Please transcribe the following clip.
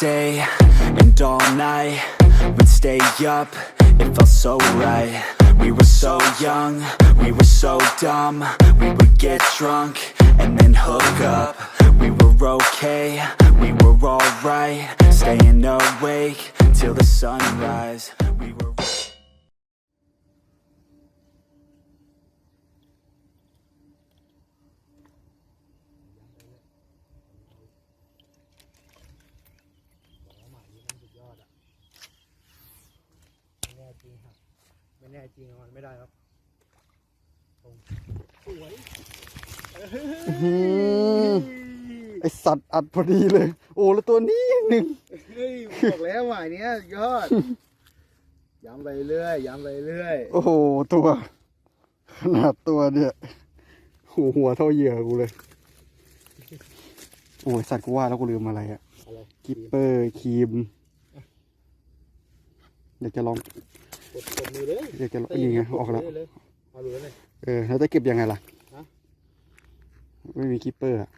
day and all night. We'd stay up, it felt so right. We were so young, we were so dumb. We would get drunk and then hook up. We were okay, we were alright. Staying awake till the sunrise. We were. ไม่แน่จริงมันไม่ได้ครับสวยไอสัตว์อัดพอดีเลยโอ้แล้วตัวนี้หนึ่งเฮ้ยบอกแล้วหมายเนี้ยยอดย้ำไปเรื่อยย้ำไปเรื่อยโอ้โหตัวขนาดตัวเนี่ยหัวเท่าเหยื่อกูเลยโอ้ยสัตว์กูว่าแล้วกูลืมอะไรอะกิปเปอร์ครีมอยากจะลองกดมือเลยอยากจะนี่ไงออกแล้วเอาดูแล้วเลยแล้วจะเก็บยังไงล่ะไม่มีกิปเปอร์อะ